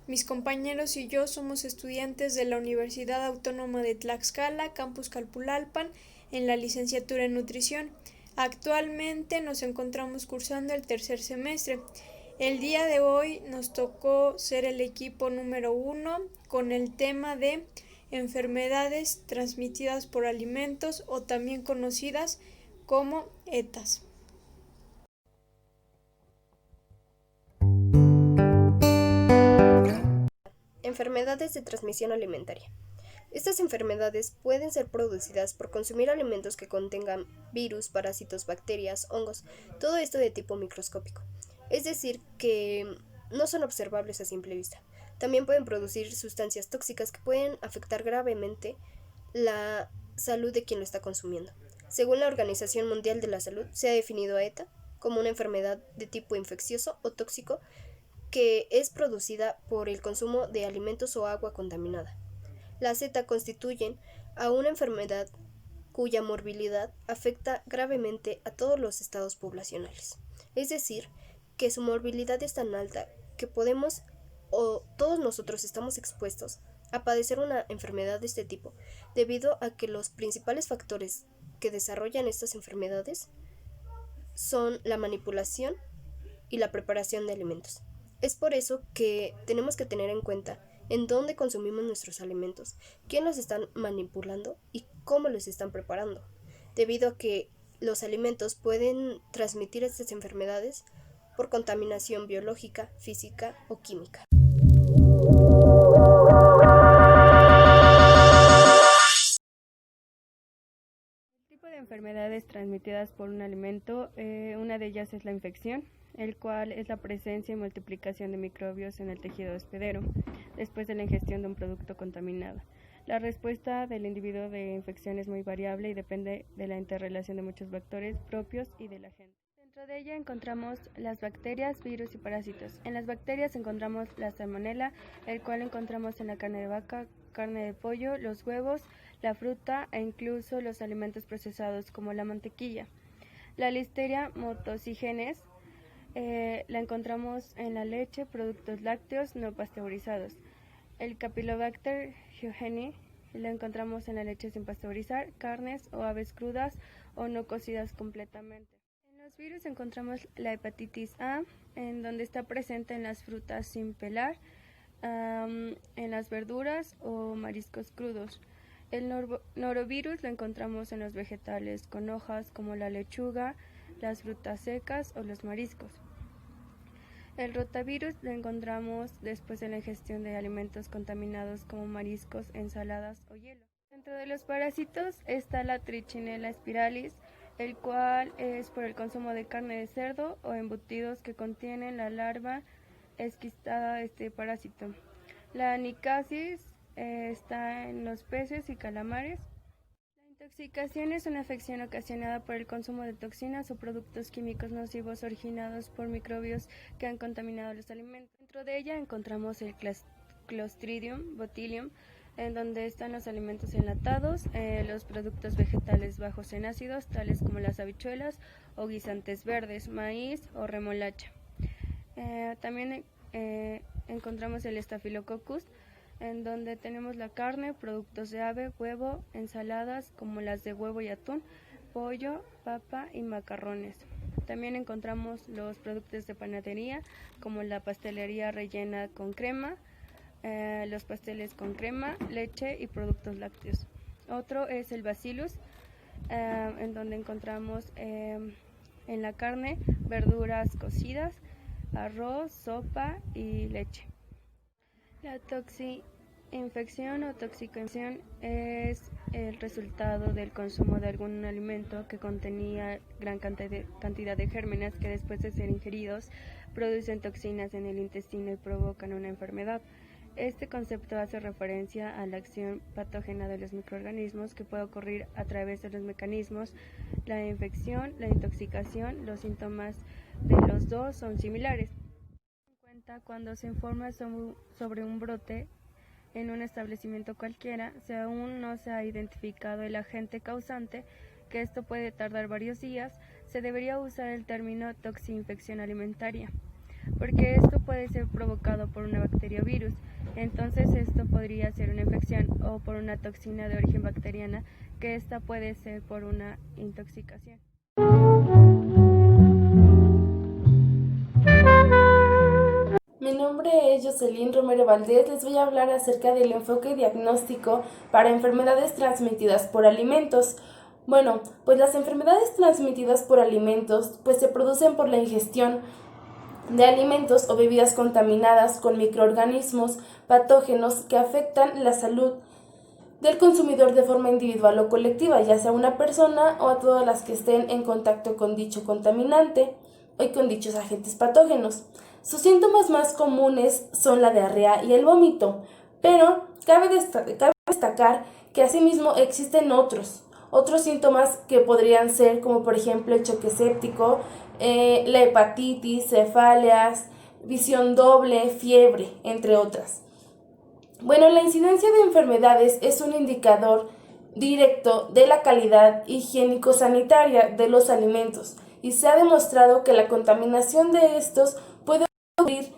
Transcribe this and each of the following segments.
Mis compañeros y yo somos estudiantes de la Universidad Autónoma de Tlaxcala, Campus Calpulalpan, en la licenciatura en nutrición. Actualmente nos encontramos cursando el tercer semestre. El día de hoy nos tocó ser el equipo número 1 con el tema de enfermedades transmitidas por alimentos o también conocidas como ETAs. Enfermedades de transmisión alimentaria. Estas enfermedades pueden ser producidas por consumir alimentos que contengan virus, parásitos, bacterias, hongos, todo esto de tipo microscópico. Es decir, que no son observables a simple vista. También pueden producir sustancias tóxicas que pueden afectar gravemente la salud de quien lo está consumiendo. Según la Organización Mundial de la Salud, se ha definido a ETA como una enfermedad de tipo infeccioso o tóxico que es producida por el consumo de alimentos o agua contaminada. Las ETA constituyen a una enfermedad cuya morbilidad afecta gravemente a todos los estados poblacionales. Es decir, que su morbilidad es tan alta que podemos o todos nosotros estamos expuestos a padecer una enfermedad de este tipo, debido a que los principales factores que desarrollan estas enfermedades son la manipulación y la preparación de alimentos. Es por eso que tenemos que tener en cuenta en dónde consumimos nuestros alimentos, quién los están manipulando y cómo los están preparando, debido a que los alimentos pueden transmitir estas enfermedades por contaminación biológica, física o química. El tipo de enfermedades transmitidas por un alimento, una de ellas es la infección, el cual es la presencia y multiplicación de microbios en el tejido hospedero, después de la ingestión de un producto contaminado. La respuesta del individuo de infección es muy variable y depende de la interrelación de muchos factores propios y del agente. Dentro de ella encontramos las bacterias, virus y parásitos. En las bacterias encontramos la salmonela, el cual encontramos en la carne de vaca, carne de pollo, los huevos, la fruta e incluso los alimentos procesados como la mantequilla. La Listeria monocytogenes la encontramos en la leche, productos lácteos no pasteurizados. El Campylobacter jejuni la encontramos en la leche sin pasteurizar, carnes o aves crudas o no cocidas completamente. En los virus encontramos la hepatitis A, en donde está presente en las frutas sin pelar, en las verduras o mariscos crudos. El norovirus lo encontramos en los vegetales con hojas como la lechuga, las frutas secas o los mariscos. El rotavirus lo encontramos después de la ingestión de alimentos contaminados como mariscos, ensaladas o hielo. Dentro de los parásitos está la Trichinella spiralis, el cual es por el consumo de carne de cerdo o embutidos que contienen la larva esquistada de este parásito. La nicasis está en los peces y calamares. La intoxicación es una afección ocasionada por el consumo de toxinas o productos químicos nocivos originados por microbios que han contaminado los alimentos. Dentro de ella encontramos el Clostridium botulinum, en donde están los alimentos enlatados, los productos vegetales bajos en ácidos, tales como las habichuelas o guisantes verdes, maíz o remolacha. También encontramos el Staphylococcus, en donde tenemos la carne, productos de ave, huevo, ensaladas como las de huevo y atún, pollo, papa y macarrones. También encontramos los productos de panadería como la pastelería rellena con crema, los pasteles con crema, leche y productos lácteos. Otro es el Bacillus, en donde encontramos en la carne verduras cocidas, arroz, sopa y leche. La toxinfección o toxicoinfección es el resultado del consumo de algún alimento que contenía gran cantidad de gérmenes que después de ser ingeridos producen toxinas en el intestino y provocan una enfermedad. Este concepto hace referencia a la acción patógena de los microorganismos que puede ocurrir a través de los mecanismos. La infección, la intoxicación, los síntomas de los dos son similares. Cuando se informa sobre un brote en un establecimiento cualquiera, si aún no se ha identificado el agente causante, que esto puede tardar varios días, se debería usar el término toxinfección alimentaria. porque esto puede ser provocado por una bacteria o virus. Entonces esto podría ser una infección o por una toxina de origen bacteriana, que esta puede ser por una intoxicación. Mi nombre es Jocelyn Romero Valdés. Les voy a hablar acerca del enfoque diagnóstico para enfermedades transmitidas por alimentos. Bueno, pues las enfermedades transmitidas por alimentos pues se producen por la ingestión de alimentos o bebidas contaminadas con microorganismos patógenos que afectan la salud del consumidor de forma individual o colectiva, ya sea una persona o a todas las que estén en contacto con dicho contaminante y con dichos agentes patógenos. Sus síntomas más comunes son la diarrea y el vómito, pero cabe destacar que asimismo existen otros síntomas que podrían ser como por ejemplo el choque séptico, la hepatitis, cefaleas, visión doble, fiebre, entre otras. Bueno, la incidencia de enfermedades es un indicador directo de la calidad higiénico-sanitaria de los alimentos y se ha demostrado que la contaminación de estos puede ocurrir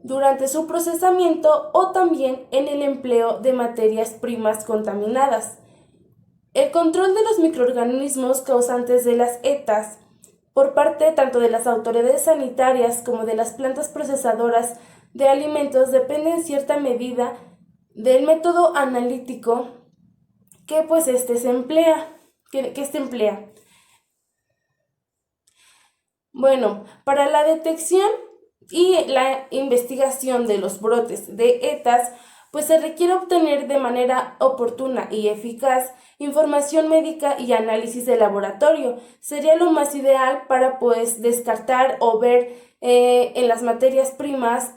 durante su procesamiento o también en el empleo de materias primas contaminadas. El control de los microorganismos causantes de las ETAs por parte tanto de las autoridades sanitarias como de las plantas procesadoras de alimentos depende en cierta medida del método analítico que pues se emplea, que este emplea. Bueno, para la detección y la investigación de los brotes de ETAs, pues se requiere obtener de manera oportuna y eficaz información médica y análisis de laboratorio. Sería lo más ideal para pues descartar o ver en las materias primas,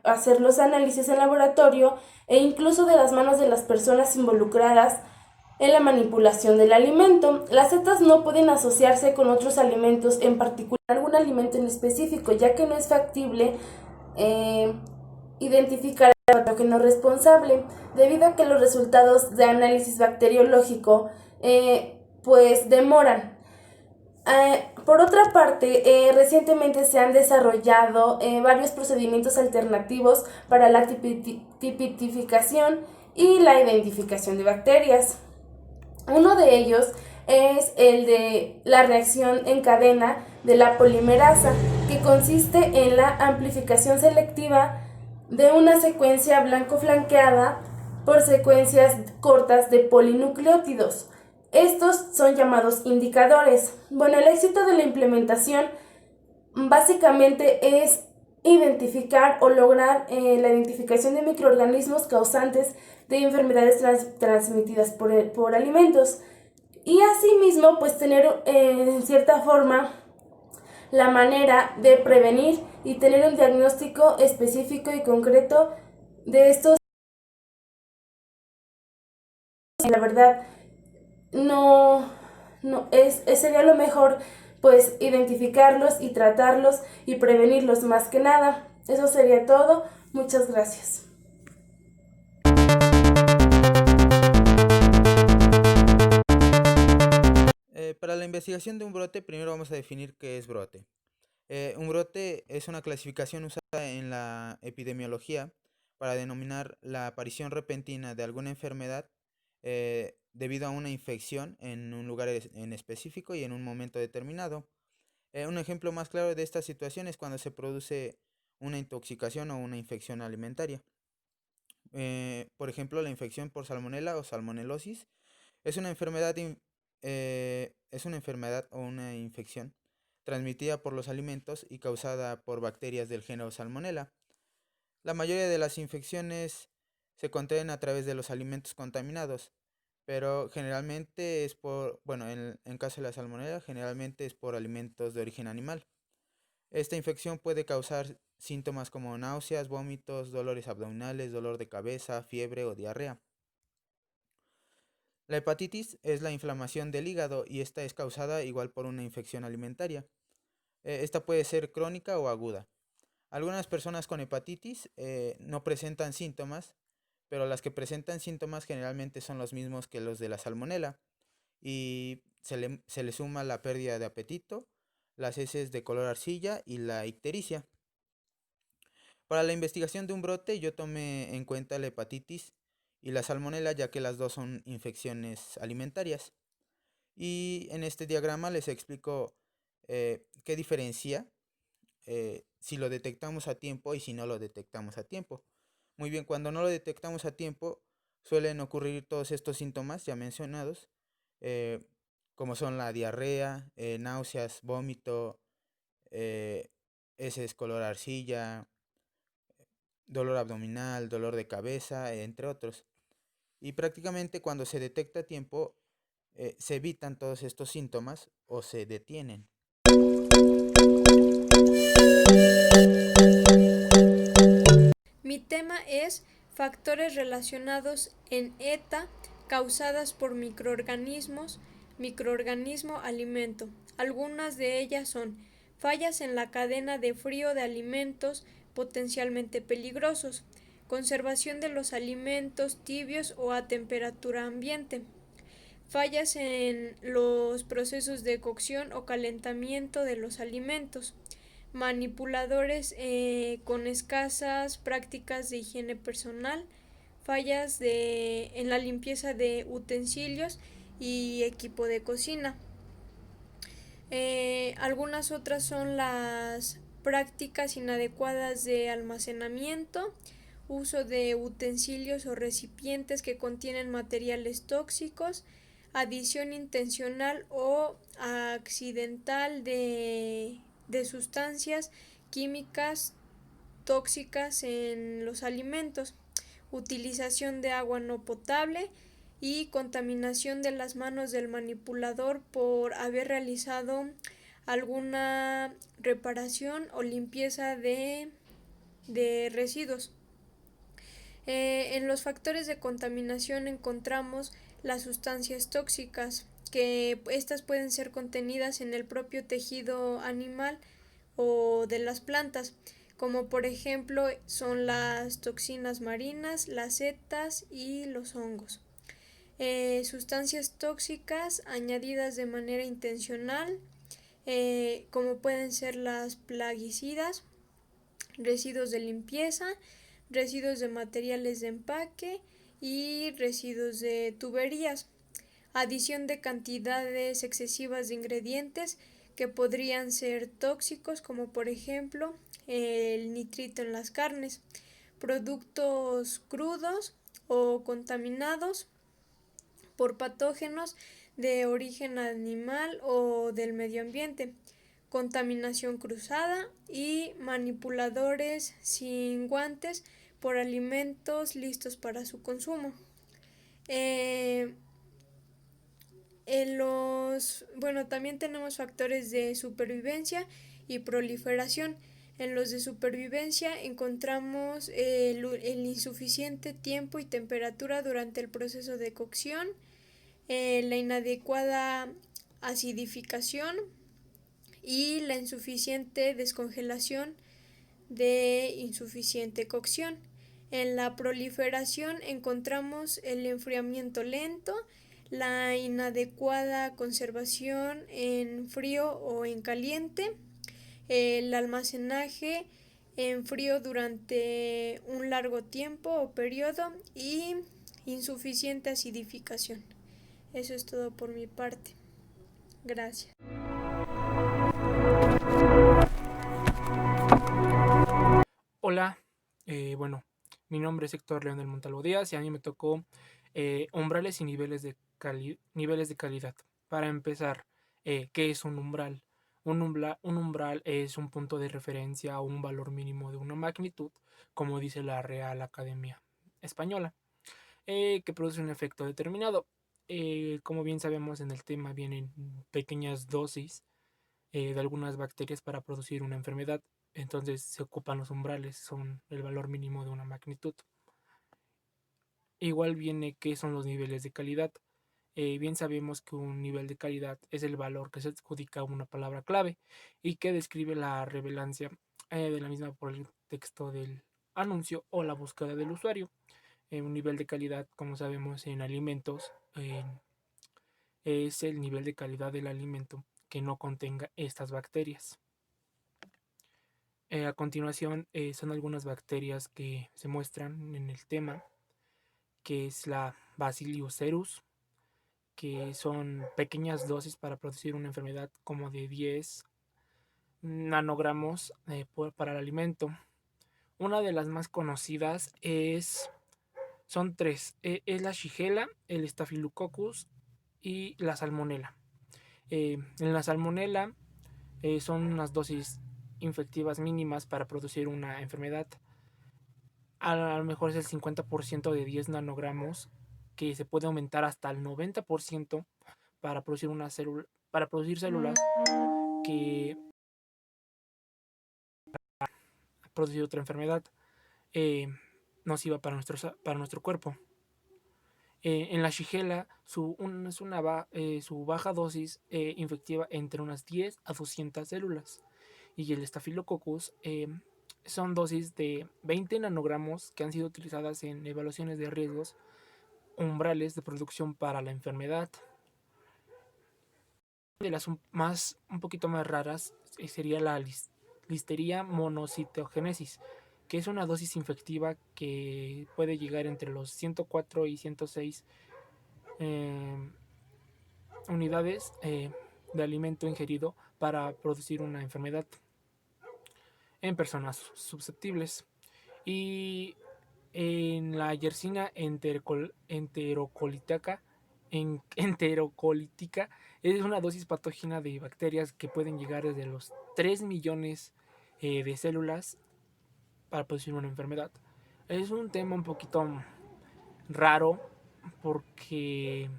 hacer los análisis en laboratorio e incluso de las manos de las personas involucradas en la manipulación del alimento. Las setas no pueden asociarse con otros alimentos, en particular algún alimento en específico, ya que no es factible identificar el patógeno responsable, debido a que los resultados de análisis bacteriológico pues demoran. Por otra parte, recientemente se han desarrollado varios procedimientos alternativos para la tipificación y la identificación de bacterias. Uno de ellos es el de la reacción en cadena de la polimerasa, que consiste en la amplificación selectiva de una secuencia blanco flanqueada por secuencias cortas de polinucleótidos. Estos son llamados indicadores. Bueno, el éxito de la implementación básicamente es identificar o lograr la identificación de microorganismos causantes de enfermedades transmitidas por alimentos, y asimismo pues tener en cierta forma la manera de prevenir y tener un diagnóstico específico y concreto de estos. La verdad sería lo mejor pues identificarlos y tratarlos y prevenirlos más que nada. Eso sería todo. Muchas gracias. Para la investigación de un brote, primero vamos a definir qué es brote. Un brote es una clasificación usada en la epidemiología para denominar la aparición repentina de alguna enfermedad debido a una infección en un lugar en específico y en un momento determinado. Un ejemplo más claro de esta situación es cuando se produce una intoxicación o una infección alimentaria. Por ejemplo, la infección por salmonela o salmonelosis es una enfermedad o una infección transmitida por los alimentos y causada por bacterias del género Salmonella. La mayoría de las infecciones se contraen a través de los alimentos contaminados, pero generalmente en caso de la Salmonella, generalmente es por alimentos de origen animal. Esta infección puede causar síntomas como náuseas, vómitos, dolores abdominales, dolor de cabeza, fiebre o diarrea. La hepatitis es la inflamación del hígado y esta es causada igual por una infección alimentaria. Esta puede ser crónica o aguda. Algunas personas con hepatitis no presentan síntomas, pero las que presentan síntomas generalmente son los mismos que los de la salmonela y se le suma la pérdida de apetito, las heces de color arcilla y la ictericia. Para la investigación de un brote yo tomé en cuenta la hepatitis y la salmonela, ya que las dos son infecciones alimentarias. Y en este diagrama les explico qué diferencia si lo detectamos a tiempo y si no lo detectamos a tiempo. Muy bien, cuando no lo detectamos a tiempo suelen ocurrir todos estos síntomas ya mencionados, eh, como son la diarrea, náuseas, vómito, eh, heces color arcilla, dolor abdominal, dolor de cabeza, entre otros. Y prácticamente cuando se detecta a tiempo, se evitan todos estos síntomas o se detienen. Mi tema es factores relacionados en ETA causadas por microorganismos, microorganismo-alimento. Algunas de ellas son fallas en la cadena de frío de alimentos potencialmente peligrosos, conservación de los alimentos tibios o a temperatura ambiente, fallas en los procesos de cocción o calentamiento de los alimentos, manipuladores con escasas prácticas de higiene personal, fallas en la limpieza de utensilios y equipo de cocina. Algunas otras son las prácticas inadecuadas de almacenamiento, uso de utensilios o recipientes que contienen materiales tóxicos, adición intencional o accidental de sustancias químicas tóxicas en los alimentos, utilización de agua no potable y contaminación de las manos del manipulador por haber realizado alguna reparación o limpieza de residuos. En los factores de contaminación encontramos las sustancias tóxicas, que estas pueden ser contenidas en el propio tejido animal o de las plantas, como por ejemplo son las toxinas marinas, las setas y los hongos. Sustancias tóxicas añadidas de manera intencional, como pueden ser las plaguicidas, residuos de limpieza, residuos de materiales de empaque y residuos de tuberías. Adición de cantidades excesivas de ingredientes que podrían ser tóxicos, como por ejemplo el nitrito en las carnes, productos crudos o contaminados por patógenos de origen animal o del medio ambiente, contaminación cruzada y manipuladores sin guantes por alimentos listos para su consumo. También tenemos factores de supervivencia y proliferación. En los de supervivencia encontramos el insuficiente tiempo y temperatura durante el proceso de cocción, la inadecuada acidificación y la insuficiente descongelación de insuficiente cocción. En la proliferación encontramos el enfriamiento lento, la inadecuada conservación en frío o en caliente, el almacenaje en frío durante un largo tiempo o periodo y insuficiente acidificación. Eso es todo por mi parte. Gracias. Hola, mi nombre es Héctor León del Montalvo Díaz y a mí me tocó umbrales y niveles de calidad. Para empezar, ¿qué es un umbral? Un umbral es un punto de referencia o un valor mínimo de una magnitud, como dice la Real Academia Española, que produce un efecto determinado. Como bien sabemos, en el tema vienen pequeñas dosis de algunas bacterias para producir una enfermedad. Entonces se ocupan los umbrales, son el valor mínimo de una magnitud. Igual viene qué son los niveles de calidad. Bien sabemos que un nivel de calidad es el valor que se adjudica a una palabra clave y que describe la relevancia de la misma por el texto del anuncio o la búsqueda del usuario. Un nivel de calidad, como sabemos en alimentos, es el nivel de calidad del alimento que no contenga estas bacterias. A continuación son algunas bacterias que se muestran en el tema, que es la Bacillus cereus, que son pequeñas dosis para producir una enfermedad como de 10 nanogramos para el alimento. Una de las más conocidas son tres, es la Shigella, el Staphylococcus y la Salmonella. En la Salmonella son unas dosis infectivas mínimas para producir una enfermedad. A lo mejor es el 50% de 10 nanogramos, que se puede aumentar hasta el 90% para producir una célula, para producir células que producen otra enfermedad eh, nociva para nuestro cuerpo. En la Shigella su baja dosis infectiva entre unas 10 a 200 células. Y el Staphylococcus son dosis de 20 nanogramos que han sido utilizadas en evaluaciones de riesgos umbrales de producción para la enfermedad. De las un poquito más raras sería la Listeria monocytogenesis, que es una dosis infectiva que puede llegar entre los 104 y 106 unidades de alimento ingerido para producir una enfermedad en personas susceptibles. Y en la Yersinia enterocolítica es una dosis patógena de bacterias que pueden llegar desde los 3 millones de células para producir una enfermedad. Es un tema un poquito raro porque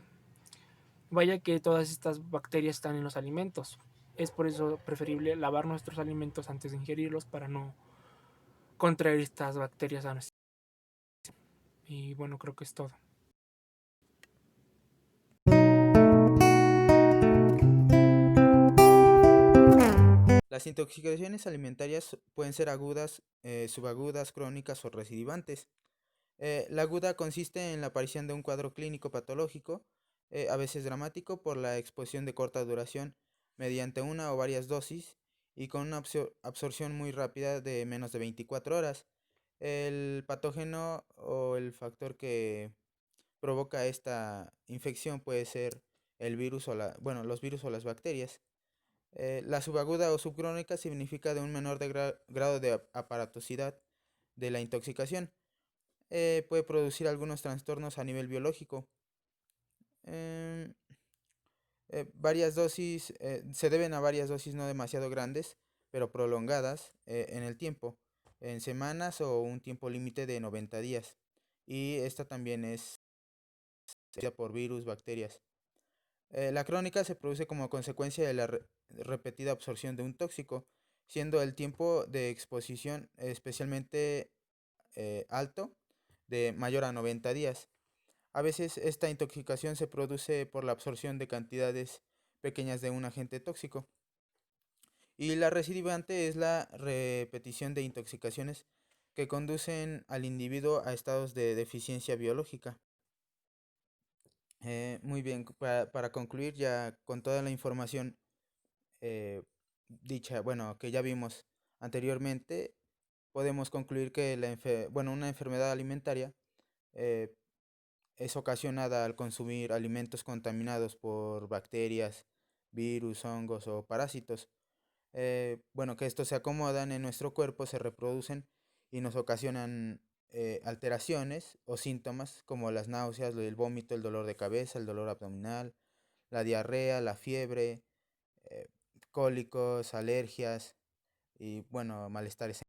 vaya que todas estas bacterias están en los alimentos. Es por eso preferible lavar nuestros alimentos antes de ingerirlos para no contraer estas bacterias a nuestra. Y bueno, creo que es todo. Las intoxicaciones alimentarias pueden ser agudas, subagudas, crónicas o recidivantes. La aguda consiste en la aparición de un cuadro clínico patológico, a veces dramático, por la exposición de corta duración mediante una o varias dosis y con una absorción muy rápida de menos de 24 horas. El patógeno o el factor que provoca esta infección puede ser el virus los virus o las bacterias. La subaguda o subcrónica significa de un menor grado de aparatosidad de la intoxicación. Puede producir algunos trastornos a nivel biológico. Em, Varias dosis se deben a varias dosis no demasiado grandes, pero prolongadas en el tiempo, en semanas o un tiempo límite de 90 días. Y esta también es por virus, bacterias. La crónica se produce como consecuencia de la repetida absorción de un tóxico, siendo el tiempo de exposición especialmente alto, de mayor a 90 días. A veces esta intoxicación se produce por la absorción de cantidades pequeñas de un agente tóxico. Y la recidivante es la repetición de intoxicaciones que conducen al individuo a estados de deficiencia biológica. Muy bien, para concluir ya con toda la información dicha, bueno, que ya vimos anteriormente, podemos concluir que una enfermedad alimentaria eh, es ocasionada al consumir alimentos contaminados por bacterias, virus, hongos o parásitos. Que estos se acomodan en nuestro cuerpo, se reproducen y nos ocasionan alteraciones o síntomas como las náuseas, el vómito, el dolor de cabeza, el dolor abdominal, la diarrea, la fiebre, eh, cólicos, alergias y malestares